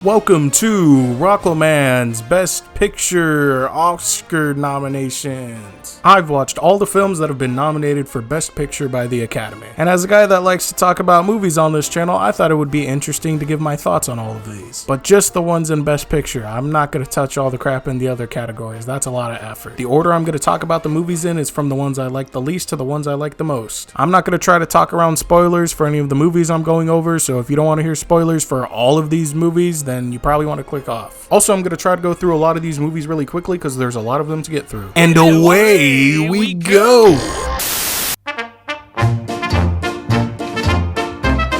Welcome to Rockleman's Best Picture Oscar nominations. I've watched all the films that have been nominated for Best Picture by the Academy. And as a guy that likes to talk about movies on this channel, I thought it would be interesting to give my thoughts on all of these. But just the ones in Best Picture. I'm not going to touch all the crap in the other categories. That's a lot of effort. The order I'm going to talk about the movies in is from the ones I like the least to the ones I like the most. I'm not going to try to talk around spoilers for any of the movies I'm going over, so if you don't want to hear spoilers for all of these movies, then you probably want to click off. Also, I'm going to try to go through a lot of these movies really quickly because there's a lot of them to get through. And away we go!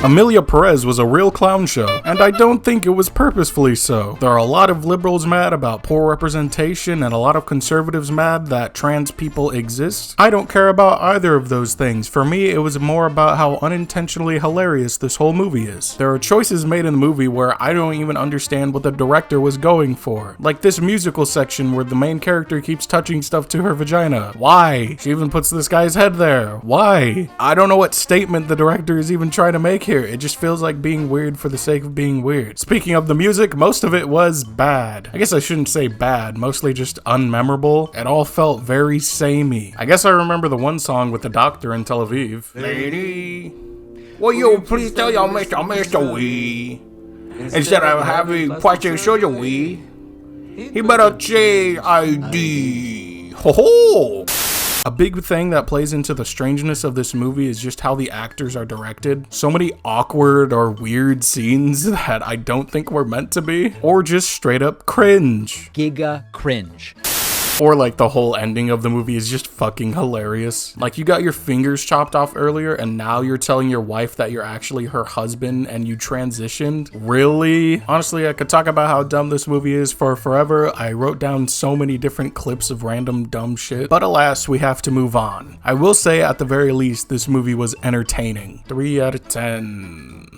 Amelia Perez was a real clown show, and I don't think it was purposefully so. There are a lot of liberals mad about poor representation and a lot of conservatives mad that trans people exist. I don't care about either of those things. For me, it was more about how unintentionally hilarious this whole movie is. There are choices made in the movie where I don't even understand what the director was going for. Like this musical section where the main character keeps touching stuff to her vagina. Why? She even puts this guy's head there. Why? I don't know what statement the director is even trying to make here. It just feels like being weird for the sake of being weird. Speaking of the music, most of it was bad. I guess I shouldn't say bad, mostly just unmemorable. It all felt very samey. I guess I remember the one song with the doctor in Tel Aviv. Lady, will you please tell your Mr. We, instead of having plastic surgery, he better change ID. Ho ho! A big thing that plays into the strangeness of this movie is just how the actors are directed. So many awkward or weird scenes that I don't think were meant to be, or just straight up cringe. Giga cringe. Or like the whole ending of the movie is just fucking hilarious. Like you got your fingers chopped off earlier and now you're telling your wife that you're actually her husband and you transitioned? Really? Honestly, I could talk about how dumb this movie is for forever. I wrote down so many different clips of random dumb shit. But alas, we have to move on. I will say at the very least, this movie was entertaining. 3 out of 10.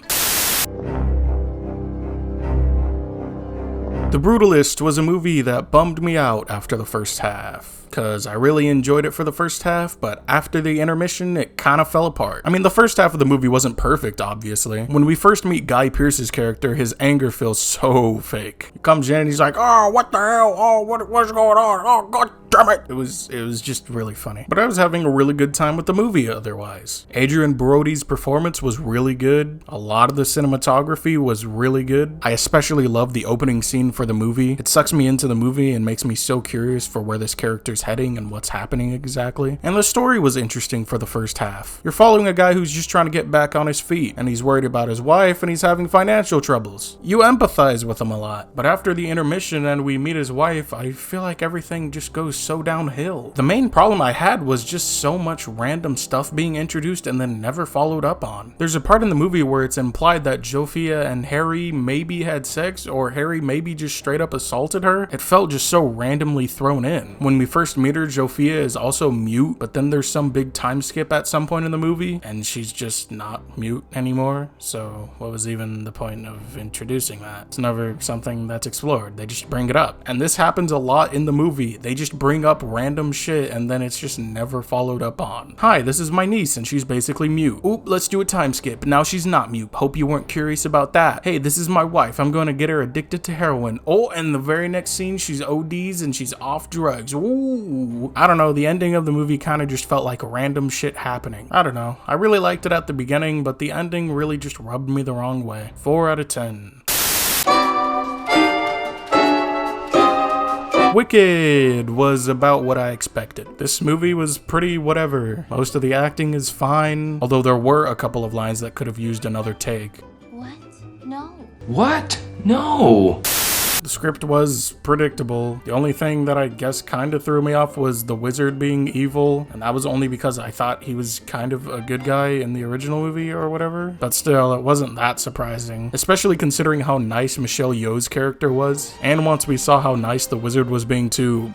The Brutalist was a movie that bummed me out after the first half, cause I really enjoyed it for the first half, but after the intermission, it kind of fell apart. I mean, the first half of the movie wasn't perfect, obviously. When we first meet Guy Pearce's character, his anger feels so fake. He comes in and he's like, oh, what the hell? Oh, what's going on? Oh, god damn it. It was just really funny. But I was having a really good time with the movie otherwise. Adrian Brody's performance was really good. A lot of the cinematography was really good. I especially love the opening scene for the movie. It sucks me into the movie and makes me so curious for where this character's heading and what's happening exactly. And the story was interesting for the first half. You're following a guy who's just trying to get back on his feet, and he's worried about his wife and he's having financial troubles. You empathize with him a lot. But after the intermission and we meet his wife, I feel like everything just goes so downhill. The main problem I had was just so much random stuff being introduced and then never followed up on. There's a part in the movie where it's implied that Jofia and Harry maybe had sex, or Harry maybe just straight up assaulted her. It felt just so randomly thrown in. When we first meet her, Jofia is also mute, but then there's some big time skip at some point in the movie and she's just not mute anymore. So what was even the point of introducing that? It's never something that's explored. They just bring it up. And this happens a lot in the movie. They just bring up random shit and then it's just never followed up on. Hi, this is my niece and she's basically mute. Oop, let's do a time skip. Now she's not mute. Hope you weren't curious about that. Hey, this is my wife. I'm going to get her addicted to heroin. Oh, and the very next scene, she's ODs and she's off drugs. Ooh. I don't know. The ending of the movie kind of just felt like random shit happening. I don't know. I really liked it at the beginning, but the ending really just rubbed me the wrong way. 4 out of 10. Wicked was about what I expected. This movie was pretty whatever. Most of the acting is fine, although there were a couple of lines that could have used another take. What? No. What? No. The script was predictable. The only thing that I guess kind of threw me off was the wizard being evil, and that was only because I thought he was kind of a good guy in the original movie or whatever. But still, it wasn't that surprising, especially considering how nice Michelle Yeoh's character was. And once we saw how nice the wizard was being to,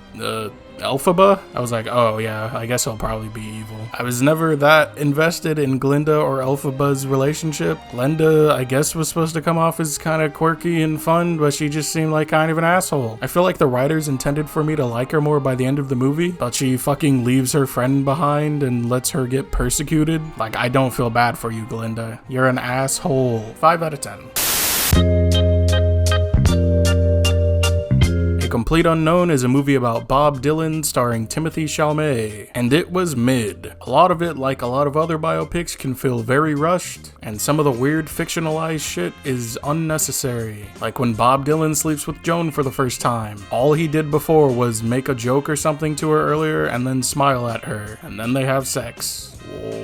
Elphaba, I was like, oh yeah, I guess he'll probably be evil. I was never that invested in Glinda or Elphaba's relationship. Glenda, I guess, was supposed to come off as kind of quirky and fun, but she just seemed like kind of an asshole. I feel like the writers intended for me to like her more by the end of the movie, but she fucking leaves her friend behind and lets her get persecuted. Like, I don't feel bad for you, Glinda. You're an asshole. 5 out of 10. Complete Unknown is a movie about Bob Dylan starring Timothy Chalamet, and it was mid. A lot of it, like a lot of other biopics, can feel very rushed, and some of the weird fictionalized shit is unnecessary. Like when Bob Dylan sleeps with Joan for the first time. All he did before was make a joke or something to her earlier and then smile at her, and then they have sex.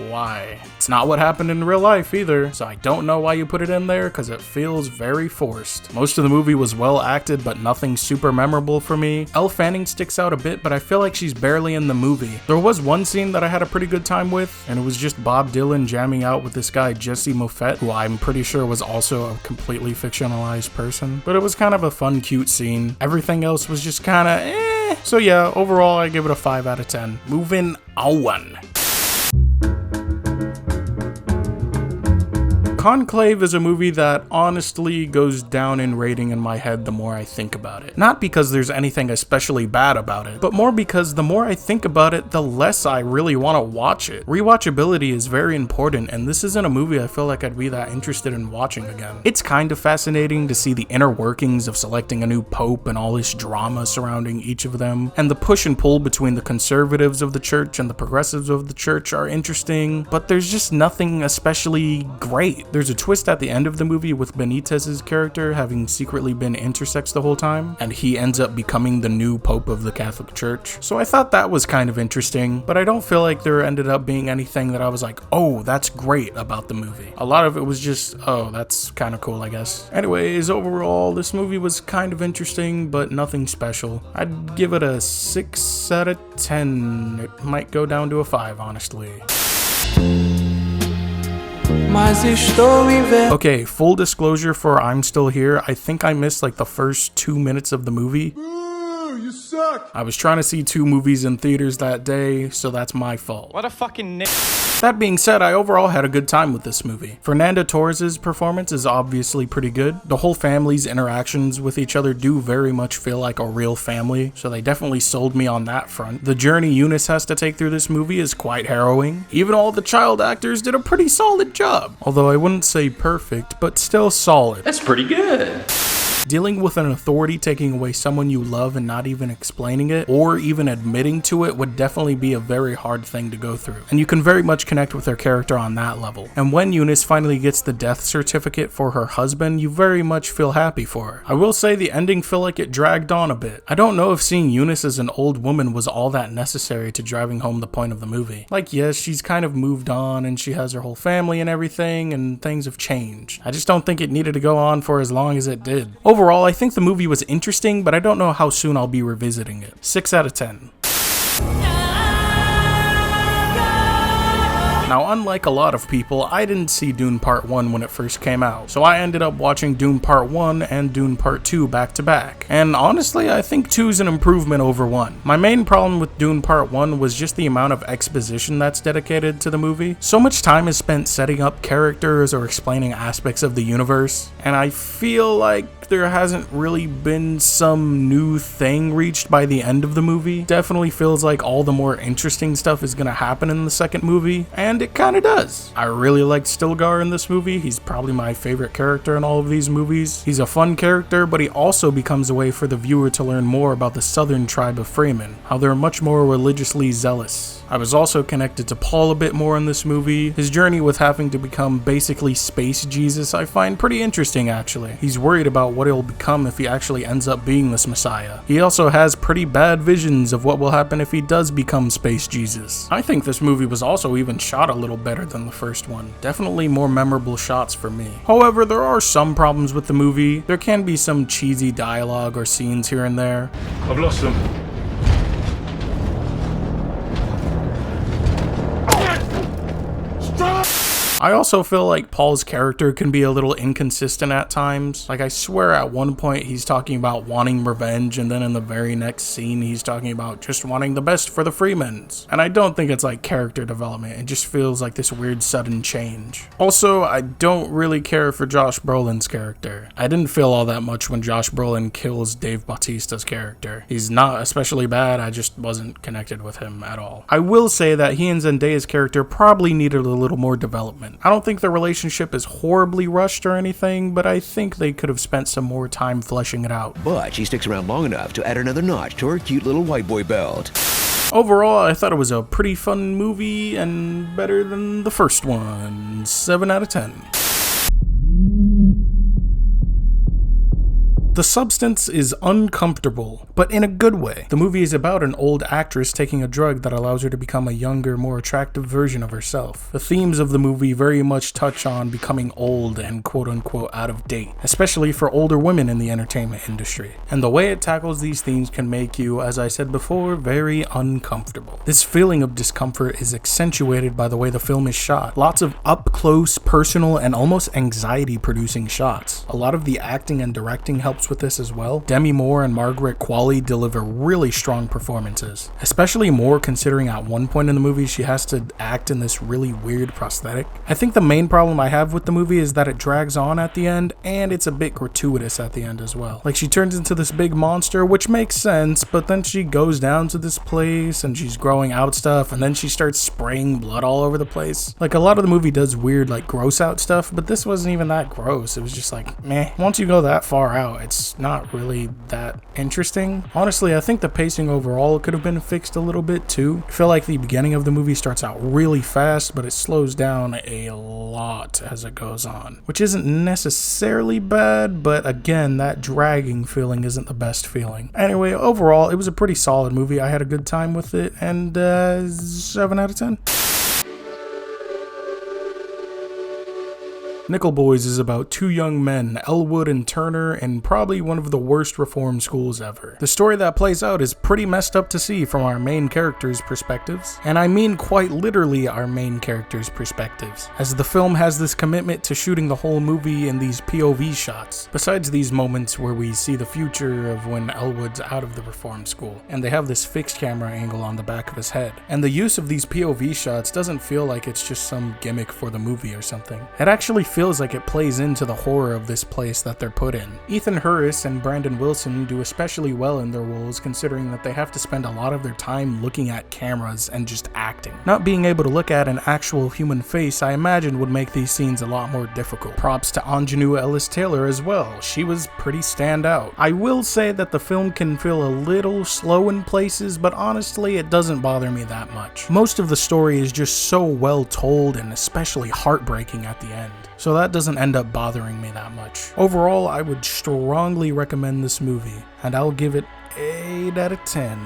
Why? It's not what happened in real life either, so I don't know why you put it in there because it feels very forced. Most of the movie was well acted, but nothing super memorable for me. Elle Fanning sticks out a bit, but I feel like she's barely in the movie. There was one scene that I had a pretty good time with, and it was just Bob Dylan jamming out with this guy Jesse Moffett, who I'm pretty sure was also a completely fictionalized person. But it was kind of a fun, cute scene. Everything else was just kind of eh. So yeah, overall I give it a 5 out of 10. Moving on. Conclave is a movie that honestly goes down in rating in my head the more I think about it. Not because there's anything especially bad about it, but more because the more I think about it, the less I really want to watch it. Rewatchability is very important, and this isn't a movie I feel like I'd be that interested in watching again. It's kind of fascinating to see the inner workings of selecting a new pope and all this drama surrounding each of them, and the push and pull between the conservatives of the church and the progressives of the church are interesting, but there's just nothing especially great. There's a twist at the end of the movie with Benitez's character having secretly been intersex the whole time, and he ends up becoming the new pope of the Catholic Church. So I thought that was kind of interesting, but I don't feel like there ended up being anything that I was like, oh, that's great about the movie. A lot of it was just, oh, that's kind of cool, I guess. Anyways, overall, this movie was kind of interesting, but nothing special. I'd give it a 6 out of 10. It might go down to a 5, honestly. Okay, full disclosure for I'm Still Here, I think I missed like the first 2 minutes of the movie. You suck! I was trying to see 2 movies in theaters that day, so that's my fault. What a fucking That being said, I overall had a good time with this movie. Fernanda Torres' performance is obviously pretty good. The whole family's interactions with each other do very much feel like a real family, so they definitely sold me on that front. The journey Eunice has to take through this movie is quite harrowing. Even all the child actors did a pretty solid job. Although I wouldn't say perfect, but still solid. That's pretty good. Dealing with an authority taking away someone you love and not even explaining it, or even admitting to it, would definitely be a very hard thing to go through. And you can very much connect with her character on that level. And when Eunice finally gets the death certificate for her husband, you very much feel happy for her. I will say the ending felt like it dragged on a bit. I don't know if seeing Eunice as an old woman was all that necessary to driving home the point of the movie. Like, yes, she's kind of moved on and she has her whole family and everything, and things have changed. I just don't think it needed to go on for as long as it did. Overall, I think the movie was interesting, but I don't know how soon I'll be revisiting it. 6 out of 10. Now, unlike a lot of people, I didn't see Dune Part 1 when it first came out, so I ended up watching Dune Part 1 and Dune Part 2 back to back. And honestly, I think 2 is an improvement over 1. My main problem with Dune Part 1 was just the amount of exposition that's dedicated to the movie. So much time is spent setting up characters or explaining aspects of the universe, and I feel like there hasn't really been some new thing reached by the end of the movie. Definitely feels like all the more interesting stuff is gonna happen in the second movie, and it kinda does. I really liked Stilgar in this movie. He's probably my favorite character in all of these movies. He's a fun character, but he also becomes a way for the viewer to learn more about the southern tribe of Freeman, how they're much more religiously zealous. I was also connected to Paul a bit more in this movie. His journey with having to become basically Space Jesus I find pretty interesting, actually. He's worried about what he'll become if he actually ends up being this Messiah. He also has pretty bad visions of what will happen if he does become Space Jesus. I think this movie was also even shot a little better than the first one. Definitely more memorable shots for me. However, there are some problems with the movie. There can be some cheesy dialogue or scenes here and there. I've lost them. I also feel like Paul's character can be a little inconsistent at times. Like, I swear at one point he's talking about wanting revenge, and then in the very next scene he's talking about just wanting the best for the Freemans. And I don't think it's like character development, it just feels like this weird sudden change. Also, I don't really care for Josh Brolin's character. I didn't feel all that much when Josh Brolin kills Dave Bautista's character. He's not especially bad, I just wasn't connected with him at all. I will say that he and Zendaya's character probably needed a little more development. moment. I don't think the relationship is horribly rushed or anything, but I think they could have spent some more time fleshing it out. But she sticks around long enough to add another notch to her cute little white boy belt. Overall, I thought it was a pretty fun movie and better than the first one. 7 out of 10. The substance is uncomfortable, but in a good way. The movie is about an old actress taking a drug that allows her to become a younger, more attractive version of herself. The themes of the movie very much touch on becoming old and quote-unquote out of date, especially for older women in the entertainment industry. And the way it tackles these themes can make you, as I said before, very uncomfortable. This feeling of discomfort is accentuated by the way the film is shot. Lots of up-close, personal, and almost anxiety-producing shots. A lot of the acting and directing helps with this as well. Demi Moore and Margaret Qualley deliver really strong performances, especially Moore considering at one point in the movie she has to act in this really weird prosthetic. I think the main problem I have with the movie is that it drags on at the end and it's a bit gratuitous at the end as well. Like she turns into this big monster, which makes sense, but then she goes down to this place and she's growing out stuff and then she starts spraying blood all over the place. Like a lot of the movie does weird like gross out stuff, but this wasn't even that gross. It was just like meh. Once you go that far out, it's not really that interesting. Honestly, I think the pacing overall could have been fixed a little bit too. I feel like the beginning of the movie starts out really fast, but it slows down a lot as it goes on, which isn't necessarily bad, but again, that dragging feeling isn't the best feeling. Anyway, overall, it was a pretty solid movie. I had a good time with it, and 7 out of 10. Nickel Boys is about two young men, Elwood and Turner, in probably one of the worst reform schools ever. The story that plays out is pretty messed up to see from our main characters' perspectives, and I mean quite literally our main characters' perspectives, as the film has this commitment to shooting the whole movie in these POV shots. Besides these moments where we see the future of when Elwood's out of the reform school, and they have this fixed camera angle on the back of his head, and the use of these POV shots doesn't feel like it's just some gimmick for the movie or something. It actually feels like it plays into the horror of this place that they're put in. Ethan Hurst and Brandon Wilson do especially well in their roles, considering that they have to spend a lot of their time looking at cameras and just acting. Not being able to look at an actual human face, I imagine, would make these scenes a lot more difficult. Props to Anjanou Ellis-Taylor as well. She was pretty standout. I will say that the film can feel a little slow in places, but honestly, it doesn't bother me that much. Most of the story is just so well told and especially heartbreaking at the end, so that doesn't end up bothering me that much. Overall, I would strongly recommend this movie, and I'll give it 8 out of 10.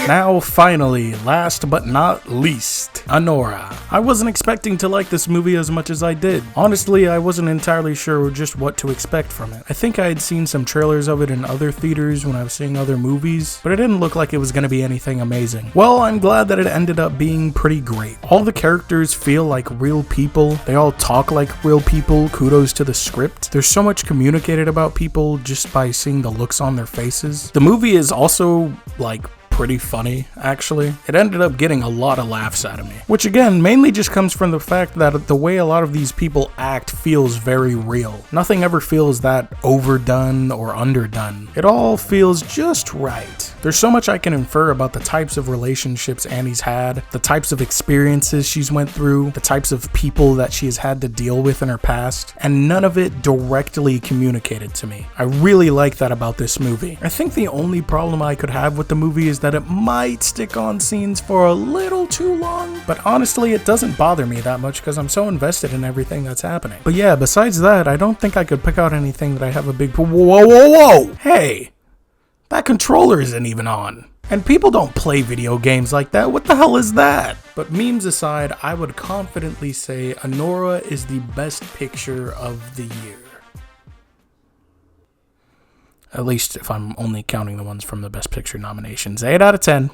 Now, finally, last but not least, Anora. I wasn't expecting to like this movie as much as I did. Honestly, I wasn't entirely sure just what to expect from it. I think I had seen some trailers of it in other theaters when I was seeing other movies, but it didn't look like it was going to be anything amazing. Well, I'm glad that it ended up being pretty great. All the characters feel like real people. They all talk like real people. Kudos to the script. There's so much communicated about people just by seeing the looks on their faces. The movie is also, like, pretty funny, actually. It ended up getting a lot of laughs out of me, which again mainly just comes from the fact that the way a lot of these people act feels very real. Nothing ever feels that overdone or underdone. It all feels just right. There's so much I can infer about the types of relationships Annie's had, the types of experiences she's went through, the types of people that she has had to deal with in her past, and none of it directly communicated to me. I really like that about this movie. I think the only problem I could have with the movie is that it might stick on scenes for a little too long, but honestly it doesn't bother me that much because I'm so invested in everything that's happening. But yeah, besides that, I don't think I could pick out anything that I have a big whoa, hey, that controller isn't even on. And people don't play video games like that. What the hell is that? But memes aside, I would confidently say Anora is the best picture of the year. At least if I'm only counting the ones from the Best Picture nominations. 8 out of 10.